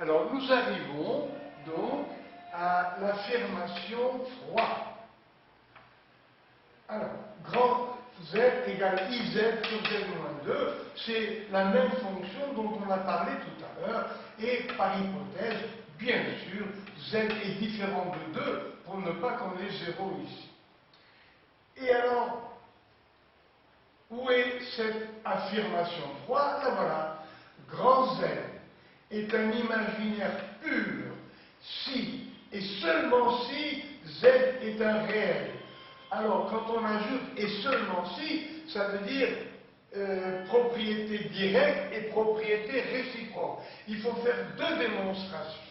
Alors, nous arrivons donc à l'affirmation 3. Alors, grand Z égale IZ sur Z-2, c'est la même fonction dont on a parlé tout à l'heure, et par hypothèse, bien sûr, Z est différent de 2 pour ne pas qu'on ait 0 ici. Et alors, où est cette affirmation 3? La voilà. Grand Z est un imaginaire pur si et seulement si Z est un réel. Alors, quand on ajoute et seulement si, ça veut dire propriété directe et propriété réciproque. Il faut faire deux démonstrations.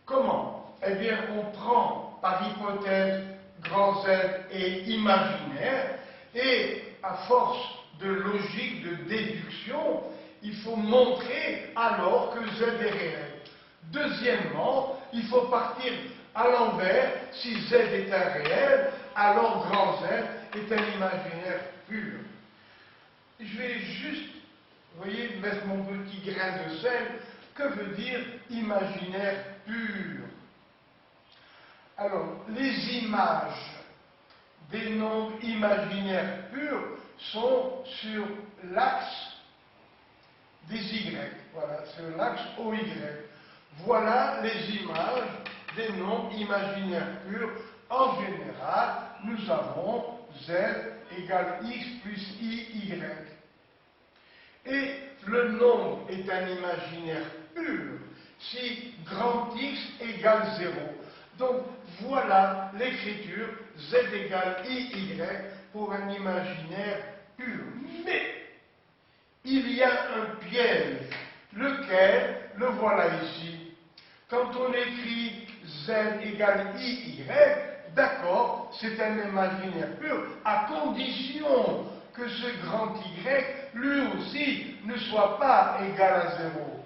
Comment? Eh bien, on prend par hypothèse grand Z est imaginaire et à force de logique, de déduction, il faut montrer alors que Z est réel. Deuxièmement, il faut partir à l'envers. Si Z est un réel, alors grand Z est un imaginaire pur. Je vais juste, vous voyez, mettre mon petit grain de sel. Que veut dire imaginaire pur? Alors, les images des nombres imaginaires purs sont sur l'axe des Y. Voilà, c'est l'axe OY. Voilà les images des nombres imaginaires purs. En général, nous avons Z égale X plus I, Y. Et le nombre est un imaginaire pur si grand X égale 0. Donc voilà l'écriture Z égale IY pour un imaginaire pur. Mais il y a un piège, lequel, le voilà ici. Quand on écrit Z égale IY, d'accord, c'est un imaginaire pur, à condition que ce grand Y, lui aussi, ne soit pas égal à 0.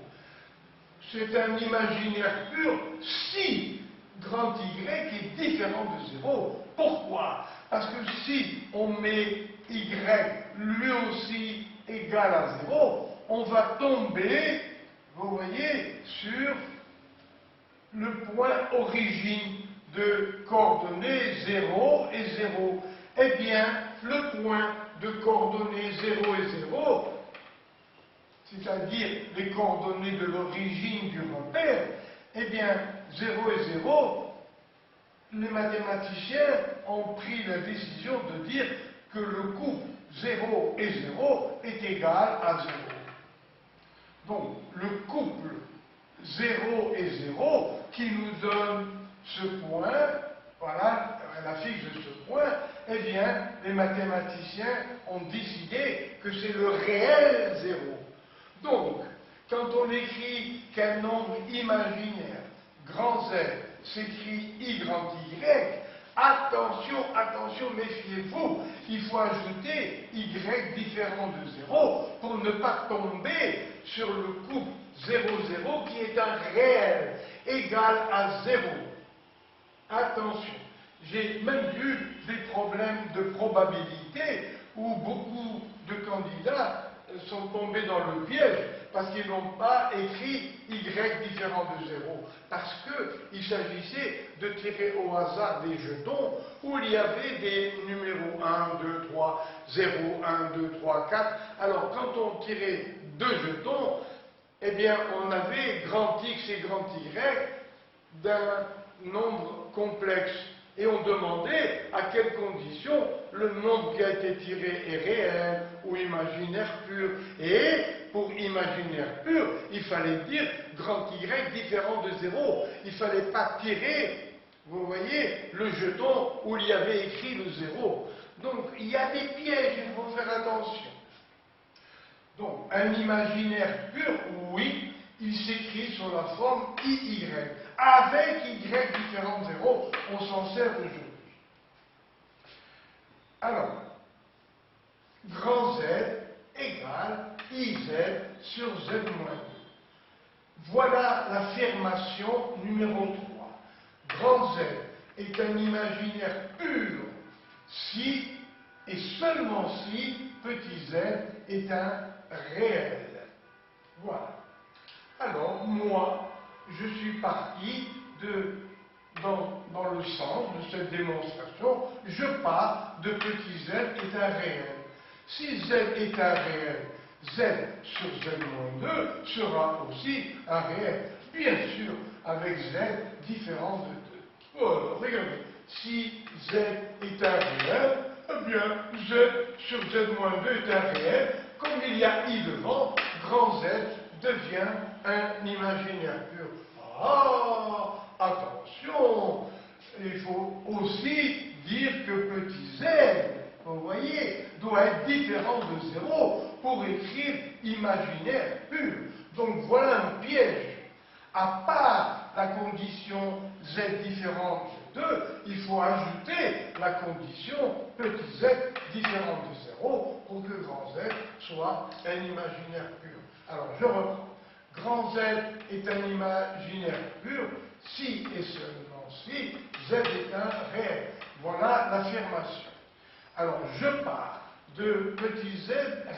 C'est un imaginaire pur si grand Y est différent de 0. Pourquoi? Parce que si on met Y lui aussi égal à 0, on va tomber, vous voyez, sur le point origine de coordonnées 0 et 0. Eh bien, le point de coordonnées 0 et 0, c'est-à-dire les coordonnées de l'origine du repère, eh bien, 0 et 0, les mathématiciens ont pris la décision de dire que le couple 0 et 0 est égal à 0. Donc, le couple 0 et 0 qui nous donne ce point, voilà, la fiche de ce point, eh bien, les mathématiciens ont décidé que c'est le réel 0. Donc, quand on écrit qu'un nombre imaginaire, grand Z, s'écrit I grand Y, attention, attention, méfiez-vous, il faut ajouter Y différent de 0 pour ne pas tomber sur le couple 0, 0 qui est un réel égal à 0. Attention, j'ai même vu des problèmes de probabilité où beaucoup de candidats sont tombés dans le piège parce qu'ils n'ont pas écrit Y différent de 0, parce qu'il s'agissait de tirer au hasard des jetons où il y avait des numéros 1, 2, 3, 0, 1, 2, 3, 4. Alors quand on tirait deux jetons, eh bien on avait grand X et grand Y d'un nombre complexe. Et on demandait à quelles conditions le nombre qui a été tiré est réel ou imaginaire pur. Et pour imaginaire pur, il fallait dire grand Y différent de 0. Il ne fallait pas tirer, vous voyez, le jeton où il y avait écrit le 0. Donc il y a des pièges, il faut faire attention. Donc un imaginaire pur, oui, il s'écrit sur la forme IY. Avec Y différent de 0, on s'en sert aujourd'hui. Alors, grand Z égale IZ sur Z-2. Voilà l'affirmation numéro 3. Grand Z est un imaginaire pur si et seulement si petit z est un réel. Voilà. Alors, moi, je suis parti dans le sens de cette démonstration, je pars de petit z est un réel. Si z est un réel, z sur z-2 sera aussi un réel. Bien sûr, avec z différent de 2. Alors, regardez, si z est un réel, eh bien, z sur z-2 est un réel. Comme il y a i devant, grand Z devient un imaginaire pur. Ah, attention, il faut aussi dire que petit z, vous voyez, doit être différent de 0 pour écrire imaginaire pur. Donc voilà un piège. À part la condition z différente de 2, il faut ajouter la condition petit z différent de 0 pour que grand Z soit un imaginaire pur. Alors je reprends. Grand Z est un imaginaire pur si et seulement si Z est un réel. Voilà l'affirmation. Alors je pars de petit z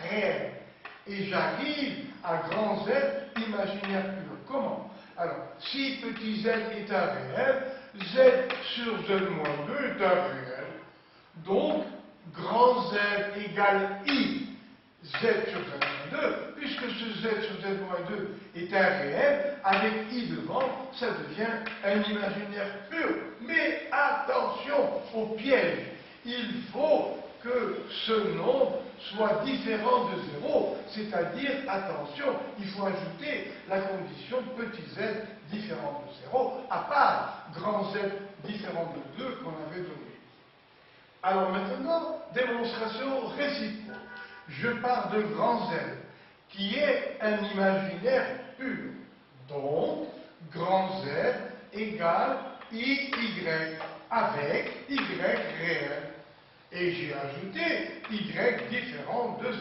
réel et j'arrive à grand Z imaginaire pur. Comment? Alors, si petit z est un réel, z sur z-2 est un réel. Donc, grand Z égale I, Z sur Z-2, puisque ce Z sur Z-2 est un réel, avec I devant, ça devient un imaginaire pur. Mais attention au piège, il faut que ce nombre soit différent de 0, c'est-à-dire, attention, il faut ajouter la condition petit z différent de 0, à part grand Z différent de 2 qu'on avait donné. Alors maintenant, démonstration réciproque. Je pars de grand Z, qui est un imaginaire pur. Donc, grand Z égale IY, avec Y réel. Et j'ai ajouté Y différent de 0.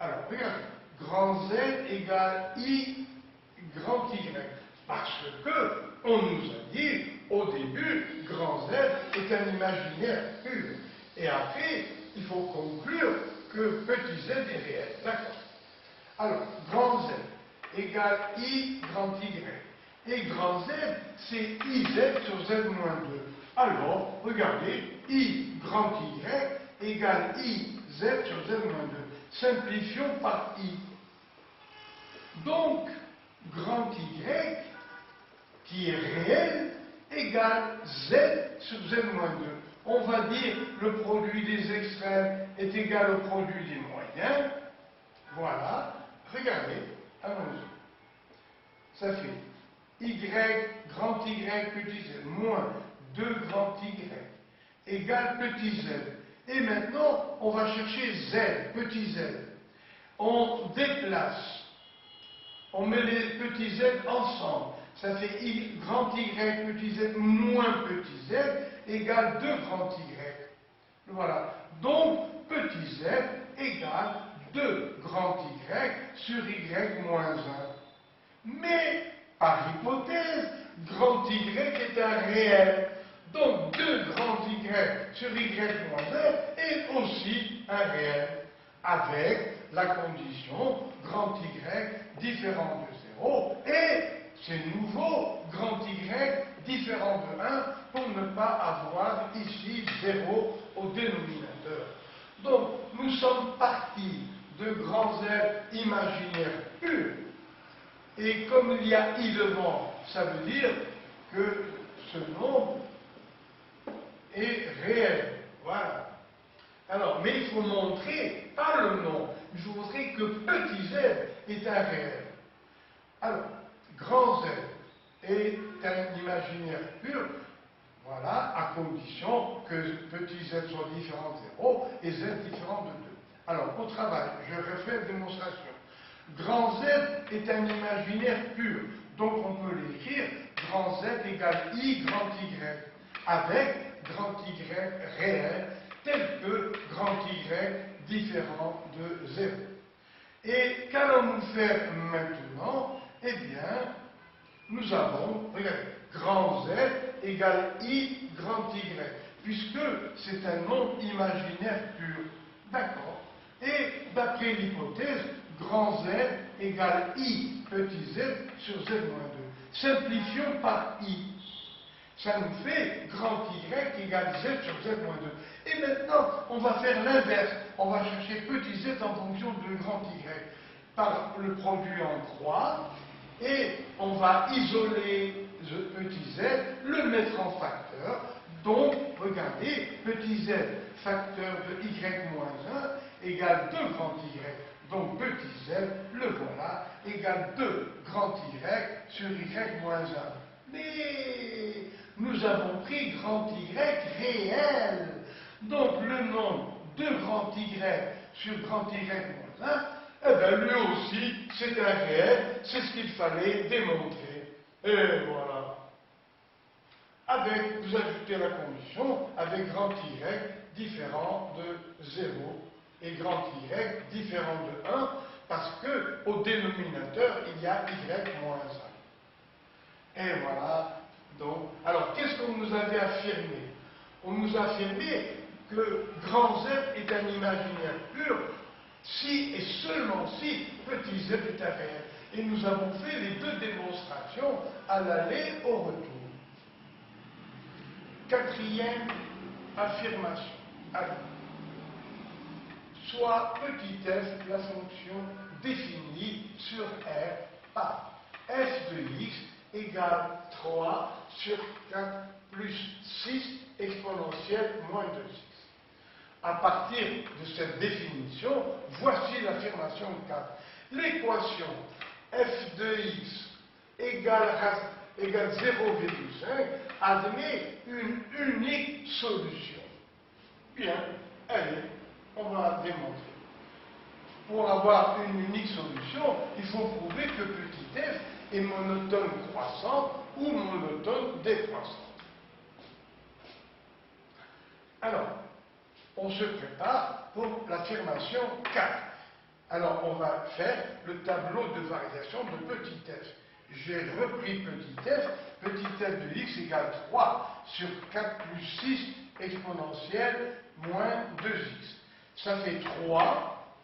Alors, regardez, grand Z égale I grand Y. Parce que on nous a dit, au début, grand Z est un imaginaire pur. Et après, il faut conclure que petit z est réel. D'accord. Alors, grand Z égale I grand Y. Et grand Z, c'est IZ sur Z-2. Alors, regardez, I grand Y égale IZ sur Z-2. Simplifions par I. Donc, grand Y, qui est réel, égale Z sur Z-2. On va dire le produit des extrêmes est égal au produit des moyens. Voilà. Regardez, allons-y. Ça fait Y, grand Y, petit z, moins 2 grand Y, égale petit z. Et maintenant, on va chercher z, petit z. On déplace. On met les petits z ensemble. Ça fait grand Y petit z moins petit z égale 2 grand Y. Voilà. Donc, petit z égale 2 grand Y sur Y moins 1. Mais, par hypothèse, grand Y est un réel. Donc, 2 grand Y sur Y moins 1 est aussi un réel. Avec la condition grand Y différent de 0 et c'est nouveau grand Y différent de 1 pour ne pas avoir ici 0 au dénominateur. Donc, nous sommes partis de grand Z imaginaire pur. Et comme il y a I devant, ça veut dire que ce nombre est réel. Voilà. Alors, mais il faut montrer, pas le nombre, il faut montrer que petit z est un réel. Alors, grand Z est un imaginaire pur, voilà, à condition que petit z soit différent de 0 et z différent de 2. Alors, au travail, je refais la démonstration. Grand Z est un imaginaire pur, donc on peut l'écrire grand Z égale I grand Y, avec grand Y réel, tel que grand Y différent de 0. Et qu'allons-nous faire maintenant? Eh bien, nous avons, regardez, grand Z égale I grand Y, puisque c'est un nombre imaginaire pur. D'accord. Et d'après l'hypothèse, grand Z égale I petit z sur z moins 2. Simplifions par I. Ça nous fait grand Y égale Z sur Z moins 2. Et maintenant, on va faire l'inverse. On va chercher petit z en fonction de grand Y par le produit en croix. Et on va isoler ce petit z, le mettre en facteur. Donc, regardez, petit z facteur de Y moins 1 égale 2 grand Y. Donc, petit z, le voilà, égale 2 grand Y sur Y moins 1. Mais nous avons pris grand Y réel. Donc le nombre de grand Y sur grand Y moins 1, eh bien lui aussi c'est un réel, c'est ce qu'il fallait démontrer. Et voilà. Avec, vous ajoutez la condition, avec grand Y différent de 0 et grand Y différent de 1, parce qu'au dénominateur il y a Y moins 1. Et voilà. Donc, alors, qu'est-ce qu'on nous avait affirmé? On nous a affirmé que grand Z est un imaginaire pur si et seulement si petit z est un réel. Et nous avons fait les deux démonstrations à l'aller au retour. Quatrième affirmation. Alors, soit petit f la fonction définie sur R par f de x égale 3 sur 4 plus 6 exponentielle moins 2x. À partir de cette définition, voici l'affirmation 4. L'équation f de x égale 0,5 admet une unique solution. Bien, allez, on va démontrer. Pour avoir une unique solution, il faut prouver que petit f est monotone croissant ou monotone décroissant. Alors, on se prépare pour l'affirmation 4. Alors, on va faire le tableau de variation de petit f. J'ai repris petit f de x égale 3 sur 4 plus 6 exponentielle moins 2x. Ça fait 3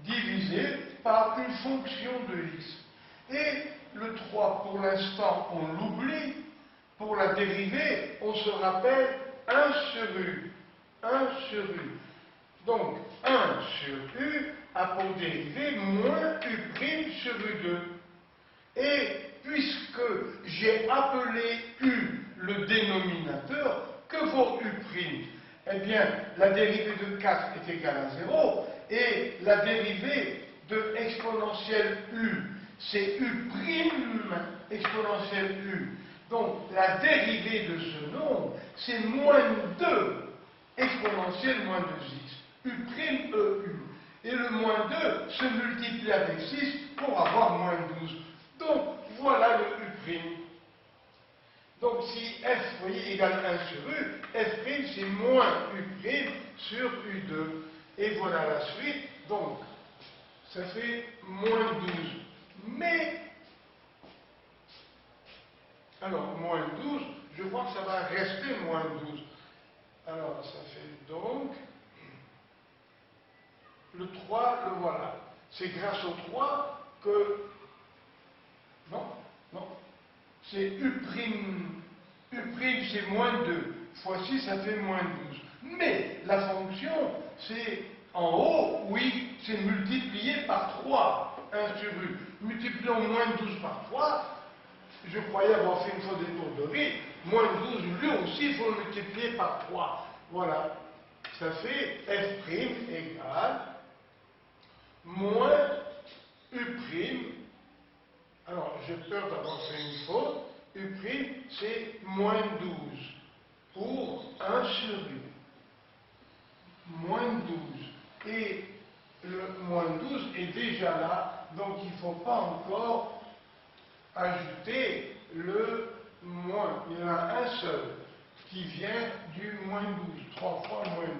divisé par une fonction de x. Et le 3, pour l'instant, on l'oublie. Pour la dérivée, on se rappelle 1 sur u. 1 sur u. Donc, 1 sur u a pour dérivée moins u' sur u2. Et puisque j'ai appelé u le dénominateur, que vaut u'? Eh bien, la dérivée de 4 est égale à 0, et la dérivée de exponentielle u, c'est u' exponentielle u. Donc, la dérivée de ce nombre, c'est moins 2 exponentielle moins 2x, u', et le moins 2 se multiplie avec 6 pour avoir moins 12. Donc, voilà le u'. Donc, si f, vous voyez, égale 1 sur u, f' c'est moins u' sur u2. Et voilà la suite. Donc, ça fait moins 12. Mais, alors, moins 12, je crois que ça va rester moins 12. Alors, ça fait donc, le 3, le voilà. C'est grâce au 3 que, non, c'est u', c'est moins 2, fois 6, ça fait moins 12. Mais la fonction, c'est en haut, oui, c'est multiplié par 3, 1 sur u. Multiplions moins 12 par 3, je croyais avoir fait une fois des tourneries, moins 12, lui aussi, il faut le multiplier par 3. Voilà, ça fait f' égale moins u'. Alors, j'ai peur d'avoir fait une faute. U', c'est moins 12 pour 1 sur u. Moins 12. Et le moins 12 est déjà là, donc il ne faut pas encore ajouter le moins. Il y en a un seul qui vient du moins 12. 3 fois moins 12.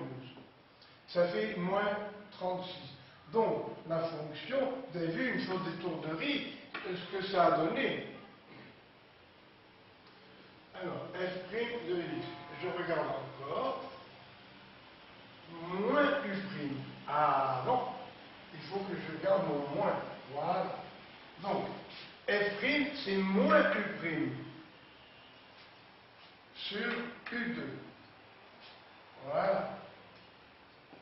Ça fait moins 36. Donc, la fonction, vous avez vu une faute de tournerie, ce que ça a donné. Alors, f' de x, je regarde encore. Moins u'. Ah non, il faut que je garde mon moins. Voilà. Donc, f' c'est moins u' sur u2. Voilà.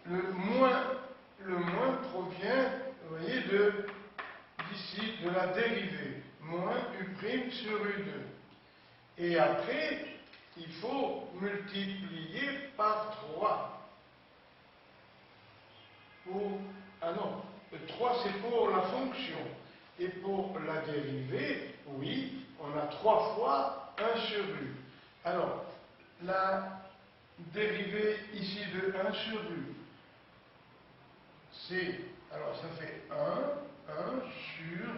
Le moins provient, vous voyez, d'ici, de la dérivée. Moins u' sur u2. Et après, il faut multiplier par 3. Ah non, le 3 c'est pour la fonction. Et pour la dérivée, oui, on a 3 fois 1 sur u. Alors, la dérivée ici de 1 sur u, alors ça fait 1 sur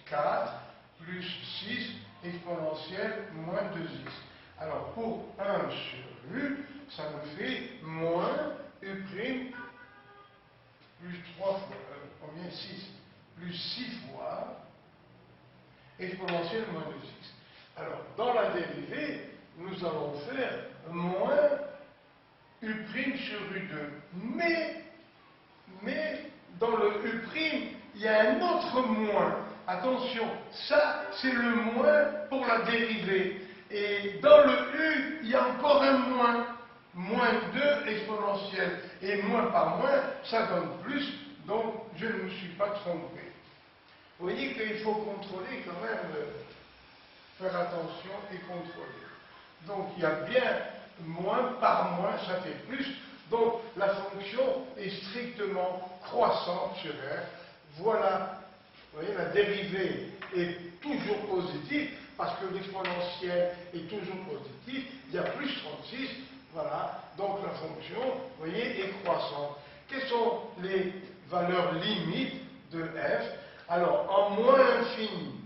4 plus 6 exponentielle moins 2x. Alors pour 1 sur u, ça me fait moins u' plus 3 fois, combien 6, plus 6 fois exponentielle moins 2x. Alors dans la dérivée, nous allons faire moins u' sur u2. Mais dans le u', il y a un autre moins. Attention, ça c'est le moins pour la dérivée. Et dans le u, il y a encore un moins. Moins 2 exponentielle. Et moins par moins, ça donne plus. Donc je ne me suis pas trompé. Vous voyez qu'il faut contrôler quand même, faire attention et contrôler. Donc il y a bien moins par moins, ça fait plus. Donc la fonction est strictement croissante sur R. Voilà, vous voyez, la dérivée est toujours positive parce que l'exponentielle est toujours positive. Il y a plus 36, voilà. Donc la fonction, vous voyez, est croissante. Quelles sont les valeurs limites de f? Alors, en moins infini.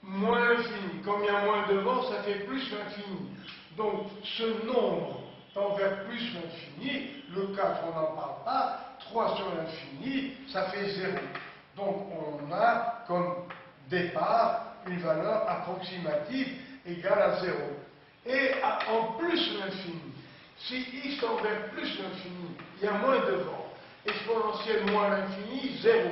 Moins infini, comme il y a moins devant, ça fait plus l'infini. Donc, ce nombre tend vers plus l'infini. Le 4, on n'en parle pas. 3 sur l'infini, ça fait 0. Donc, on a comme départ une valeur approximative égale à 0. Et en plus l'infini, si x tend vers plus l'infini, il y a moins devant. Exponentielle moins l'infini, 0.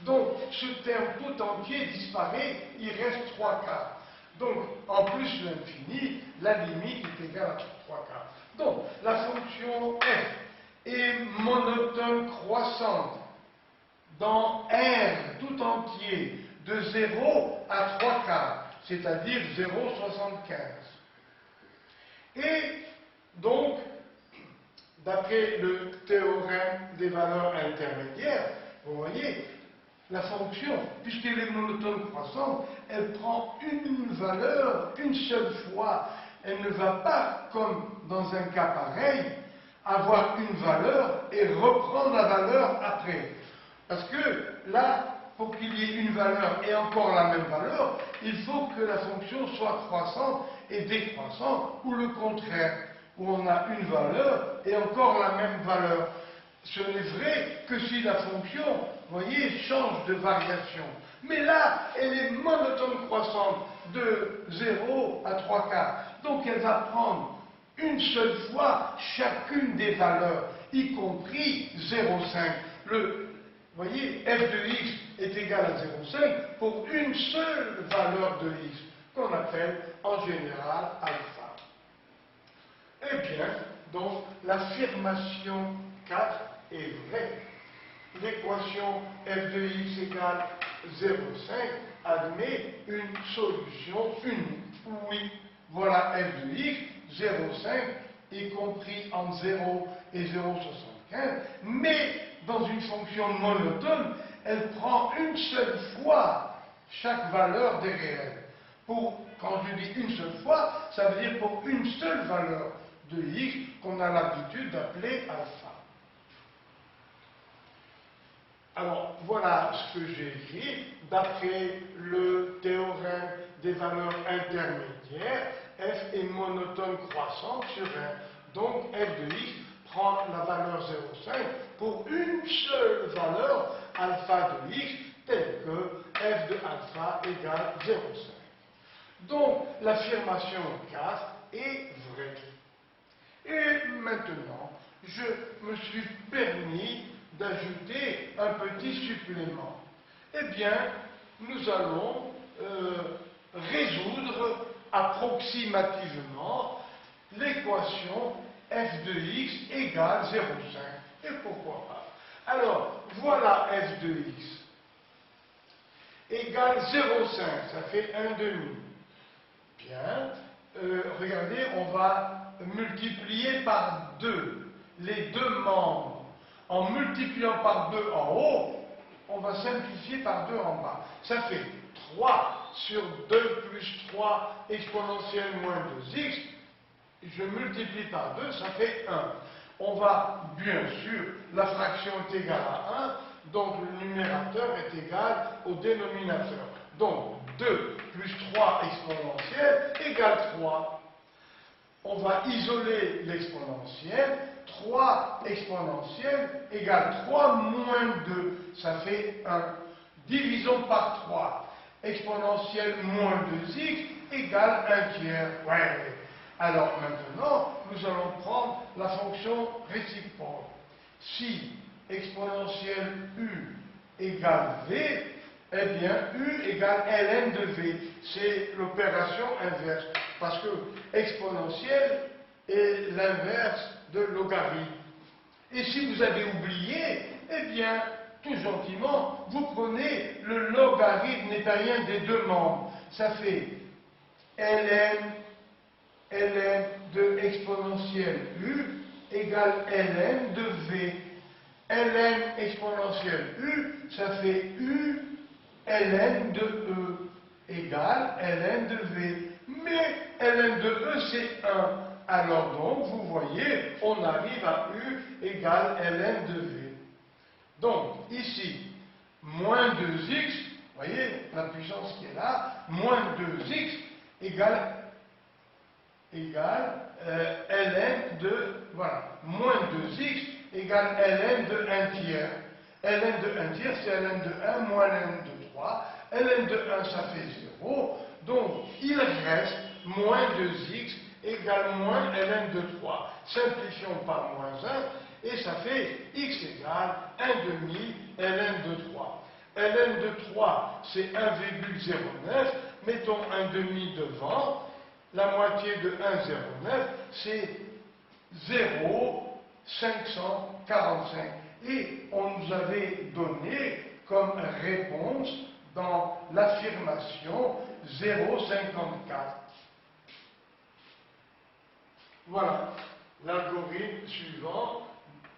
Donc, ce terme tout entier disparaît, il reste 3 quarts. Donc, en plus l'infini, la limite est égale à 3 quarts. Donc, la fonction f est monotone croissante dans R tout entier de 0 à 3 quarts, c'est-à-dire 0,75. Et donc, d'après le théorème des valeurs intermédiaires, vous voyez, la fonction, puisqu'elle est monotone croissante, elle prend une valeur une seule fois. Elle ne va pas, comme dans un cas pareil, avoir une valeur et reprendre la valeur après. Parce que là, pour qu'il y ait une valeur et encore la même valeur, il faut que la fonction soit croissante et décroissante, ou le contraire, où on a une valeur et encore la même valeur. Ce n'est vrai que si la fonction, vous voyez, change de variation. Mais là, elle est monotone croissante de 0 à 3 quarts. Donc elle va prendre une seule fois chacune des valeurs, y compris 0,5. Vous voyez, f de x est égal à 0,5 pour une seule valeur de x, qu'on appelle en général alpha. Eh bien, donc, l'affirmation 4 est vraie. L'équation f de x égale 0,5 admet une solution unique. Oui, voilà f de x, 0,5, y compris entre 0 et 0,75, mais dans une fonction monotone, elle prend une seule fois chaque valeur des réels. Quand je dis une seule fois, ça veut dire pour une seule valeur de x qu'on a l'habitude d'appeler alpha. Alors, voilà ce que j'ai écrit. D'après le théorème des valeurs intermédiaires, f est monotone croissante sur 1. Donc, f de x prend la valeur 0,5 pour une seule valeur alpha de x, telle que f de alpha égale 0,5. Donc, l'affirmation 4 est vraie. Et maintenant, je me suis permis d'ajouter un petit supplément. Eh bien, nous allons résoudre approximativement l'équation f de x égale 0,5. Et pourquoi pas? Alors, voilà f de x égale 0,5, ça fait 1,5. Bien, regardez, on va multiplier par 2 les deux membres. En multipliant par 2 en haut, on va simplifier par 2 en bas. Ça fait 3 sur 2 plus 3 exponentielle moins 2x. Je multiplie par 2, ça fait 1. On va, bien sûr, la fraction est égale à 1, donc le numérateur est égal au dénominateur. Donc 2 plus 3 exponentielle égale 3. On va isoler l'exponentielle. 3 exponentielle égale 3 moins 2, ça fait 1. Divisons par 3. Exponentielle moins 2x égale 1 tiers. Ouais. Alors maintenant, nous allons prendre la fonction réciproque. Si exponentielle u égale v, eh bien u égale ln de v. C'est l'opération inverse. Parce que exponentielle est l'inverse de logarithme. Et si vous avez oublié, eh bien, tout gentiment, vous prenez le logarithme nettarien des deux membres. Ça fait ln de exponentielle u égale ln de v. ln exponentielle u, ça fait u ln de e égale ln de v. Mais ln de e, c'est 1. Alors donc, vous voyez, on arrive à u égale ln de v. Donc, ici, moins 2x, vous voyez, la puissance qui est là, moins 2x égale ln de, voilà, moins 2x égale ln de 1 tiers. ln de 1 tiers, c'est ln de 1 moins ln de 3. ln de 1, ça fait 0. Donc, il reste moins 2x égale moins ln de 3. Simplifions par moins 1, et ça fait x égale 1,5 ln de 3. ln de 3, c'est 1,09. Mettons 1,5 devant. La moitié de 1,09, c'est 0,545. Et on nous avait donné comme réponse dans l'affirmation 0,54. Voilà, l'algorithme suivant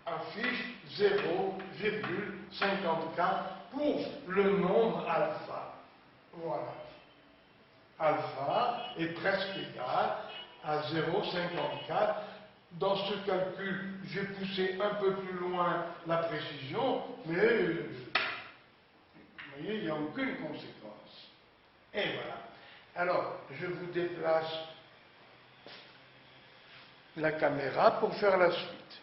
affiche 0,54 pour le nombre alpha. Voilà. Alpha est presque égal à 0,54. Dans ce calcul, j'ai poussé un peu plus loin la précision, mais vous voyez, il n'y a aucune conséquence. Et voilà. Alors, je vous déplace la caméra pour faire la suite.